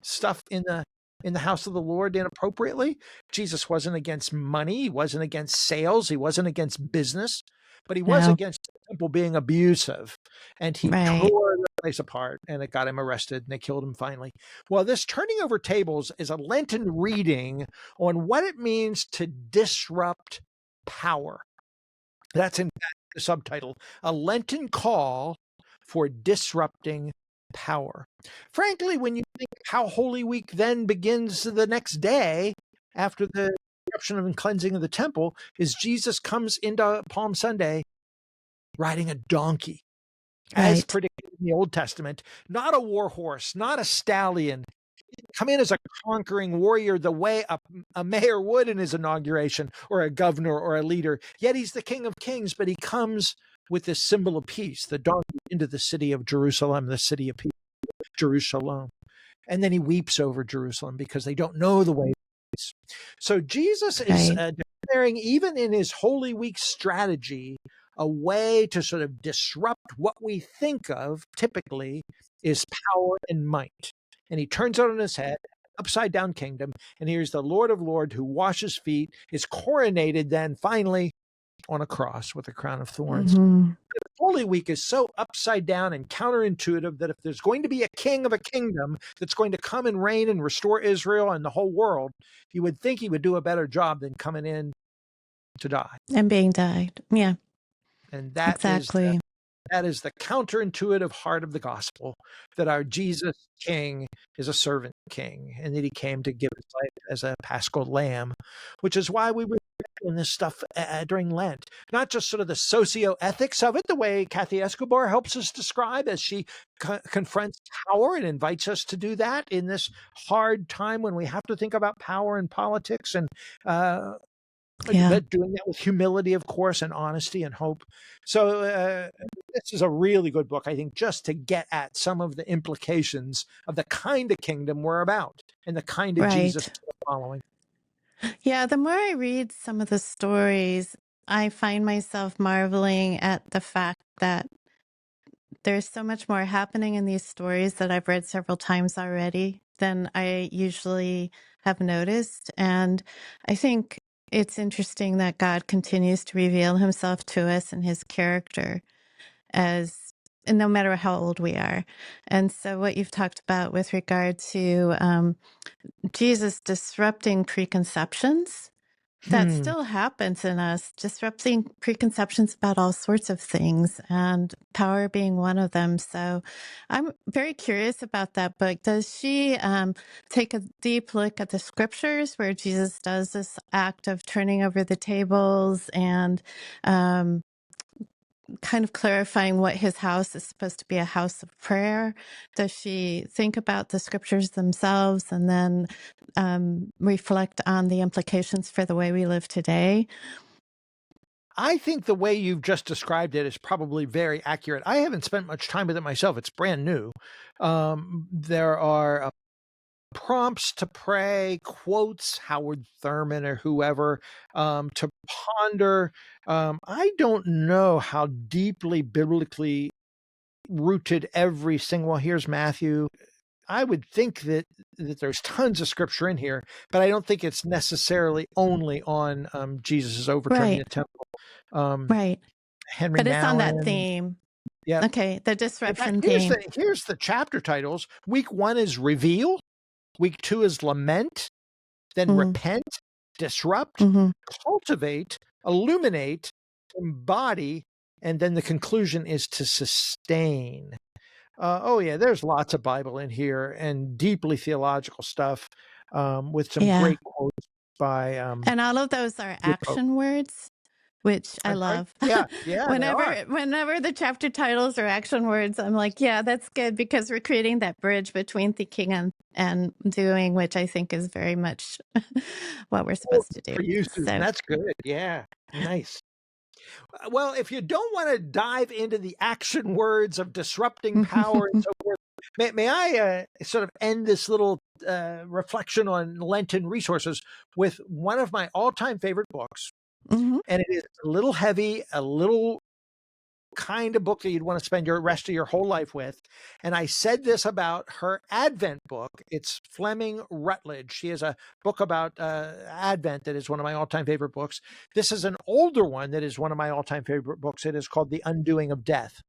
stuff in the house of the Lord inappropriately. Jesus wasn't against money. He wasn't against sales. He wasn't against business, but he was No. against the temple being abusive. And he Right. tore the place apart, and it got him arrested, and they killed him finally. Well, this turning over tables is a Lenten reading on what it means to disrupt power. That's in fact the subtitle, A Lenten Call for Disrupting Power. Frankly, when you think how Holy Week then begins the next day after the eruption and cleansing of the temple, is Jesus comes into Palm Sunday riding a donkey, as Right. predicted in the Old Testament, not a war horse, not a stallion. Come in as a conquering warrior the way a mayor would in his inauguration, or a governor or a leader. Yet he's the King of Kings, but he comes with this symbol of peace, the donkey, into the city of Jerusalem, the city of peace, Jerusalem. And then he weeps over Jerusalem because they don't know the way of peace. So Jesus is Right. declaring, even in his Holy Week strategy, a way to sort of disrupt what we think of typically is power and might. And he turns it on his head, upside down kingdom. And here's the Lord of Lords who washes feet, is coronated then finally on a cross with a crown of thorns. Mhm. Holy Week is so upside down and counterintuitive that if there's going to be a king of a kingdom that's going to come and reign and restore Israel and the whole world, you would think he would do a better job than coming in to die. And being died. Yeah, And exactly. that is the counterintuitive heart of the gospel, that our Jesus King is a servant king, and that he came to give his life as a paschal lamb, which is why we were doing this stuff during Lent. Not just sort of the socioethics of it, the way Kathy Escobar helps us describe as she confronts power and invites us to do that in this hard time when we have to think about power and politics, and Yeah. but doing that with humility, of course, and honesty and hope. So this is a really good book, I think, just to get at some of the implications of the kind of kingdom we're about and the kind of Jesus Right. we're following. Yeah, the more I read some of the stories, I find myself marveling at the fact that there's so much more happening in these stories that I've read several times already than I usually have noticed. And I think it's interesting that God continues to reveal himself to us and his character as and no matter how old we are. And so what you've talked about with regard to Jesus disrupting preconceptions, that Hmm. still happens in us, disrupting preconceptions about all sorts of things, and power being one of them. So I'm very curious about that book. Does she take a deep look at the scriptures where Jesus does this act of turning over the tables and kind of clarifying what his house is supposed to be, a house of prayer? Does she think about the scriptures themselves and then reflect on the implications for the way we live today? I think the way you've just described it is probably very accurate. I haven't spent much time with it myself. It's brand new. There are prompts to pray, quotes, Howard Thurman or whoever, to ponder. I don't know how deeply biblically rooted every single, well, here's Matthew. I would think that there's tons of scripture in here, but I don't think it's necessarily only on Jesus' overturning Right, the temple. Um, right. Henry But it's on that Mallon. theme. Yeah. Okay, the In fact, disruption theme. here's the chapter titles. Week 1 is reveal. Week 2 is lament. Then Mm, repent, disrupt, hmm cultivate, illuminate, embody, and then the conclusion is to sustain. Oh yeah, there's lots of Bible in here and deeply theological stuff. with some Yeah. great quotes by And all of those are good folks. action words, which I I'm sorry? love. Yeah, yeah, they Whenever are. whenever the chapter titles are action words, I'm like, yeah, that's good because we're creating that bridge between thinking and doing, which I think is very much what we're Oh, supposed to do. for you, Susan. So, That's good. Yeah, nice. Well, if you don't want to dive into the action words of disrupting power and so forth, may I sort of end this little reflection on Lenten resources with one of my all-time favorite books. mhm. And it is a little heavy, a little kind of book that you'd want to spend your rest of your whole life with. And I said this about her Advent book. It's Fleming Rutledge. She has a book about Advent that is one of my all-time favorite books. This is an older one that is one of my all-time favorite books. It is called The Undoing of Death.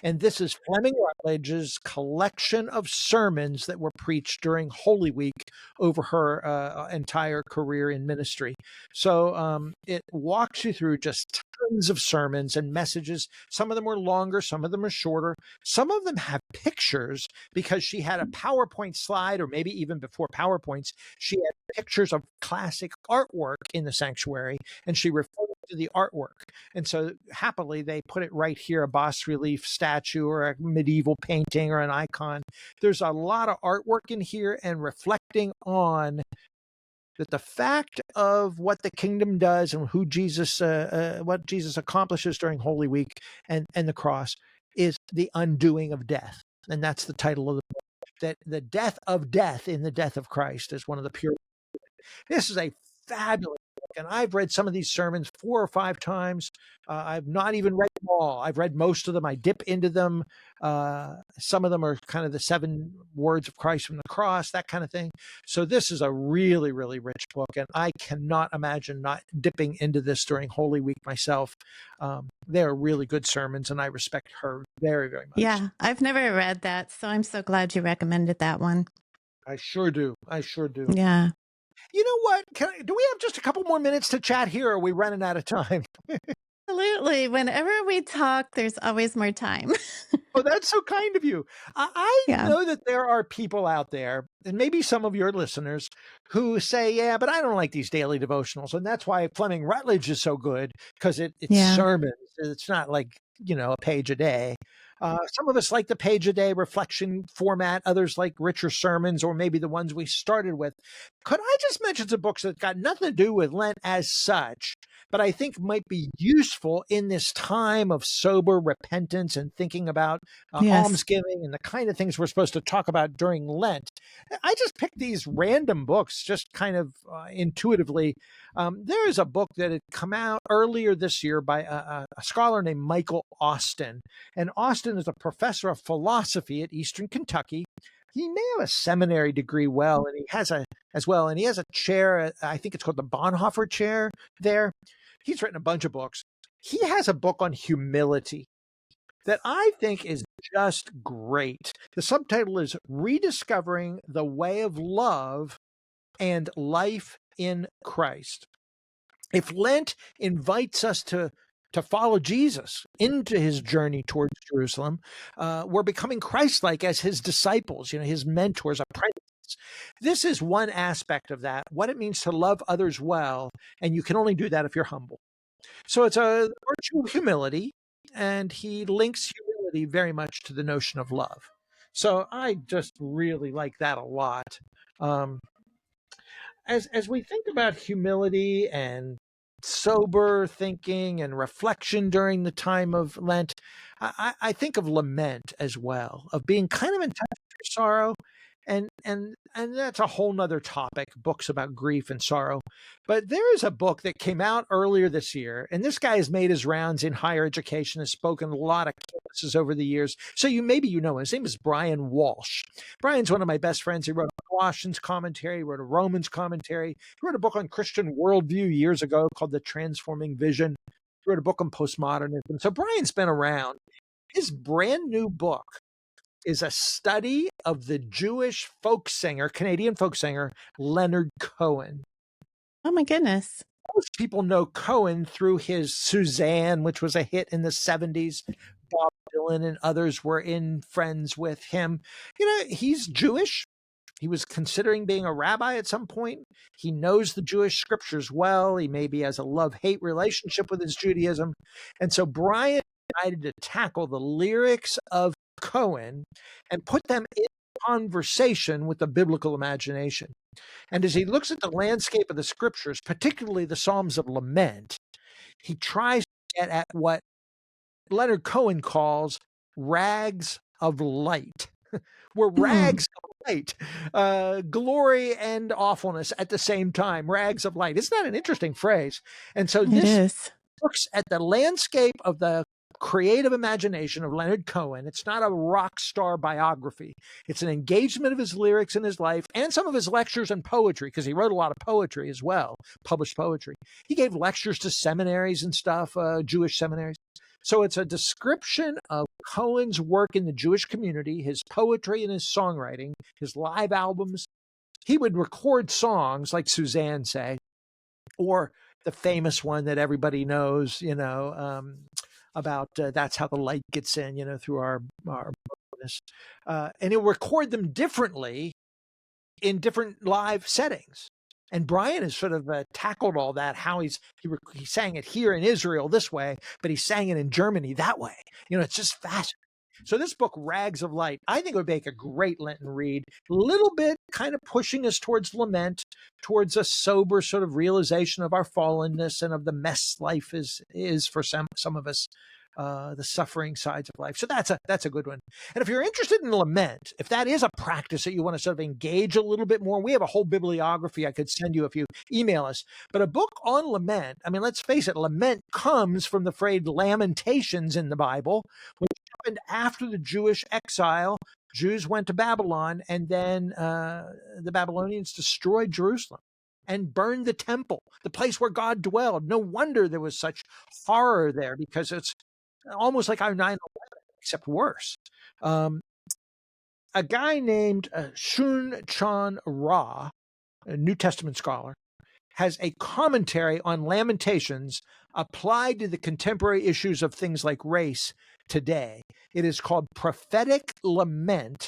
And this is Fleming Rutledge's collection of sermons that were preached during Holy Week over her entire career in ministry. So it walks you through just tons of sermons and messages. Some of them were longer, some of them are shorter. Some of them have pictures because she had a PowerPoint slide, or maybe even before PowerPoints, she had pictures of classic artwork in the sanctuary, and she referred to the artwork. And so happily, they put it right here, a bas relief statue or a medieval painting or an icon. There's a lot of artwork in here and reflecting on that the fact of what the kingdom does and who Jesus, what Jesus accomplishes during Holy Week and the cross is the undoing of death. And that's the title of the book. That the death of death in the death of Christ is one of the pure. This is a fabulous book, and I've read some of these sermons 4 or 5 times. I've not even read them all. I've read most of them. I dip into them. Some of them are kind of the 7 words of Christ from the cross, that kind of thing. So this is a really, really rich book, and I cannot imagine not dipping into this during Holy Week myself. They are really good sermons, and I respect her very, very much. Yeah, I've never read that, so I'm so glad you recommended that one. I sure do. I sure do. Yeah. You know what? Do we have just a couple more minutes to chat here, or are we running out of time? Absolutely. Whenever we talk, there's always more time. Oh, that's so kind of you. I Yeah. know that there are people out there, and maybe some of your listeners, who say, yeah, but I don't like these daily devotionals. And that's why Fleming Rutledge is so good, because it's Yeah. sermons. It's not like, a page a day. Some of us like the page a day reflection format. Others like richer sermons, or maybe the ones we started with. Could I just mention some books that got nothing to do with Lent as such, but I think might be useful in this time of sober repentance and thinking about Yes. almsgiving and the kind of things we're supposed to talk about during Lent? I just picked these random books, just kind of intuitively. There is a book that had come out earlier this year by a scholar named Michael Austin. And Austin is a professor of philosophy at Eastern Kentucky. He may have a seminary degree, and he has a chair. I think it's called the Bonhoeffer Chair there. He's written a bunch of books. He has a book on humility that I think is just great. The subtitle is Rediscovering the Way of Love and Life in Christ. If Lent invites us to follow Jesus into his journey towards Jerusalem, we're becoming Christ-like as his disciples, his mentors, apprentices. This is one aspect of that, what it means to love others well, and you can only do that if you're humble. So it's a virtue of humility, and he links humility very much to the notion of love. So I just really like that a lot. As we think about humility and sober thinking and reflection during the time of Lent, I think of lament as well, of being kind of in touch with your sorrow. And that's a whole nother topic, books about grief and sorrow. But there is a book that came out earlier this year, and this guy has made his rounds in higher education, has spoken a lot of campuses over the years. So maybe you know him. His name is Brian Walsh. Brian's one of my best friends. He wrote a Colossians commentary, he wrote a Romans commentary. He wrote a book on Christian worldview years ago called The Transforming Vision. He wrote a book on postmodernism. So Brian's been around. His brand new book is a study of the Jewish folk singer, Canadian folk singer, Leonard Cohen. Oh my goodness. Most people know Cohen through his Suzanne, which was a hit in the 70s. Bob Dylan and others were friends with him. He's Jewish. He was considering being a rabbi at some point. He knows the Jewish scriptures well. He maybe has a love-hate relationship with his Judaism. And so Brian decided to tackle the lyrics of Cohen and put them in conversation with the biblical imagination. And as he looks at the landscape of the scriptures, particularly the Psalms of Lament, he tries to get at what Leonard Cohen calls rags of light. We're rags of light, glory and awfulness at the same time, rags of light. Isn't that an interesting phrase? And so this looks at the landscape of the creative imagination of Leonard Cohen. It's not a rock star biography. It's an engagement of his lyrics in his life and some of his lectures and poetry, because he wrote a lot of poetry as well, published poetry. He gave lectures to seminaries and stuff, Jewish seminaries. So it's a description of Cohen's work in the Jewish community, his poetry and his songwriting, his live albums. He would record songs like Suzanne, say, or the famous one that everybody knows, about that's how the light gets in, through our brokenness. And he'll record them differently in different live settings. And Brian has sort of tackled all that, how he sang it here in Israel this way, but he sang it in Germany that way. It's just fascinating. So this book, Rags of Light, I think it would make a great Lenten read, a little bit kind of pushing us towards lament, towards a sober sort of realization of our fallenness and of the mess life is for some of us. The suffering sides of life. So that's a good one. And if you're interested in lament, if that is a practice that you want to sort of engage a little bit more, we have a whole bibliography I could send you if you email us. But a book on lament, I mean, let's face it, lament comes from the phrase lamentations in the Bible, which happened after the Jewish exile. Jews went to Babylon, and then the Babylonians destroyed Jerusalem and burned the temple, the place where God dwelled. No wonder there was such horror there, because it's almost like our 9/11, except worse. A guy named Shun Chan Ra, a New Testament scholar, has a commentary on Lamentations applied to the contemporary issues of things like race today. It is called Prophetic Lament,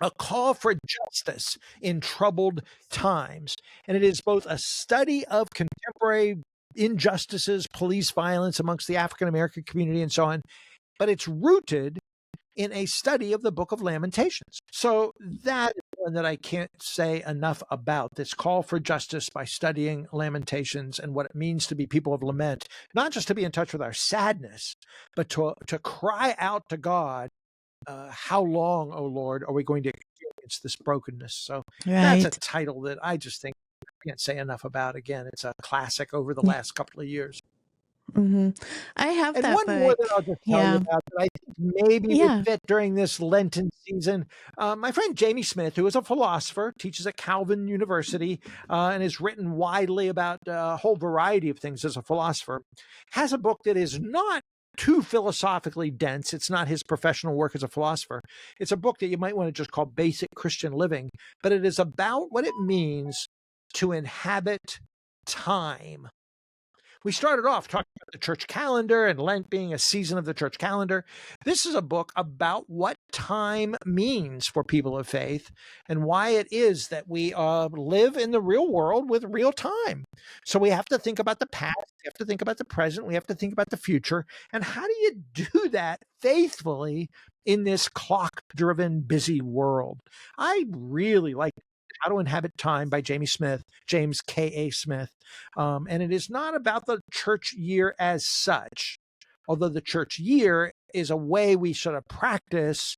a call for justice in troubled times. And it is both a study of contemporary injustices, police violence amongst the African-American community and so on, but it's rooted in a study of the Book of Lamentations. So that is one that I can't say enough about, this call for justice by studying Lamentations and what it means to be people of lament, not just to be in touch with our sadness, but to cry out to God, how long, O Lord, are we going to experience this brokenness? So that's a title that I just think I can't say enough about. Again, it's a classic over the last couple of years. I have and that one book. more that I'll just tell you about that I think maybe would fit during this Lenten season. My friend Jamie Smith, who is a philosopher, teaches at Calvin University, and has written widely about a whole variety of things as a philosopher, has a book that is not too philosophically dense. It's not his professional work as a philosopher. It's a book that you might want to just call Basic Christian Living, but it is about what it means to inhabit time. We started off talking about the church calendar and Lent being a season of the church calendar. This is a book about what time means for people of faith and why it is that we live in the real world with real time. So we have to think about the past, we have to think about the present, we have to think about the future. And how do you do that faithfully in this clock-driven, busy world? I really like How to Inhabit Time by James K.A. Smith. And it is not about the church year as such, although the church year is a way we sort of practice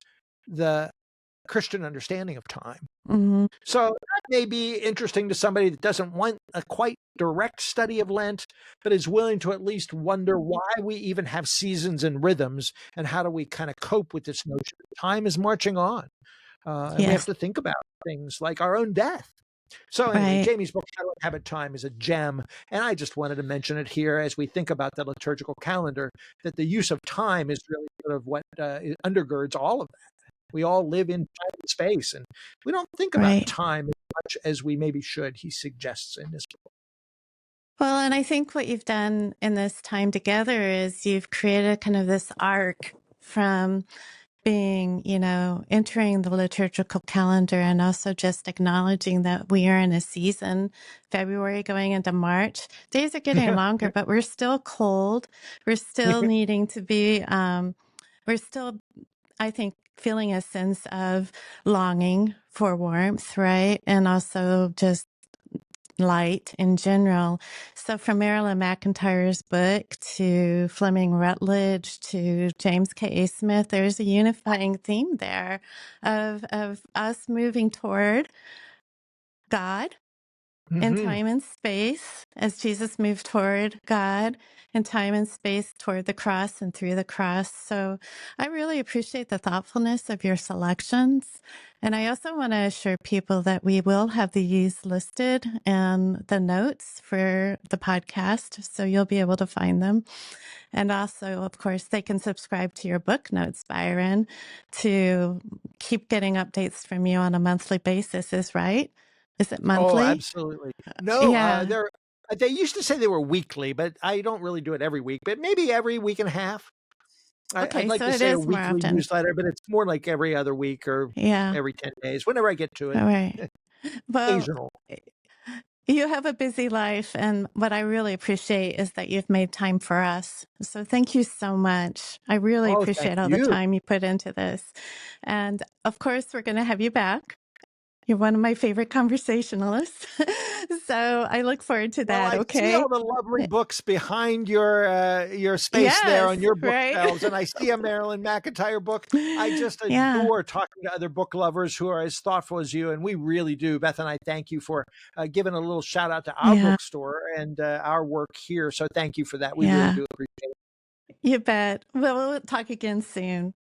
the Christian understanding of time. So that may be interesting to somebody that doesn't want a quite direct study of Lent, but is willing to at least wonder why we even have seasons and rhythms, and how do we kind of cope with this notion that time is marching on. And we have to think about things like our own death. So anyway, Jamie's book, How to Inhabit Time, is a gem. And I just wanted to mention it here as we think about the liturgical calendar, that the use of time is really sort of what undergirds all of that. We all live in time and space, and we don't think about time as much as we maybe should, he suggests in this book. Well, and I think what you've done in this time together is you've created kind of this arc from being, entering the liturgical calendar and also just acknowledging that we are in a season, February going into March. Days are getting longer, but we're still cold. We're still needing to be, we're still, I think, feeling a sense of longing for warmth, right? And also just light in general. So from Marilyn McIntyre's book to Fleming Rutledge to James K. A. Smith, there's a unifying theme there of us moving toward God in Mhm. time and space as Jesus moved toward God in time and space toward the cross and through the cross. So I really appreciate the thoughtfulness of your selections. And I also want to assure people that we will have these listed in the notes for the podcast. So you'll be able to find them. And also, of course, they can subscribe to your book notes, Byron, to keep getting updates from you on a monthly basis, is right? Is it Oh, monthly? absolutely. No, Yeah. they used to say they were weekly, but I don't really do it every week, but maybe every week and a half. I'd Okay, like so to it say a is more weekly often. newsletter, but it's more like every other week or Yeah. every 10 days, whenever I get to it. All right. Well, Occasional. you have a busy life, and what I really appreciate is that you've made time for us. So thank you so much. I really Oh, thank appreciate all the you. time you put into this. And of course, we're going to have you back. You're one of my favorite conversationalists. So I look forward to Well, that, I see okay? all the lovely books behind your space there Yes, on your right? bookshelves, and I see a Marilyn McIntyre book. I just Yeah, adore talking to other book lovers who are as thoughtful as you, and we really do. Beth and I thank you for giving a little shout out to our yeah, bookstore and our work here. So thank you for that. We really yeah. do appreciate it. You bet. Well, we'll talk again soon.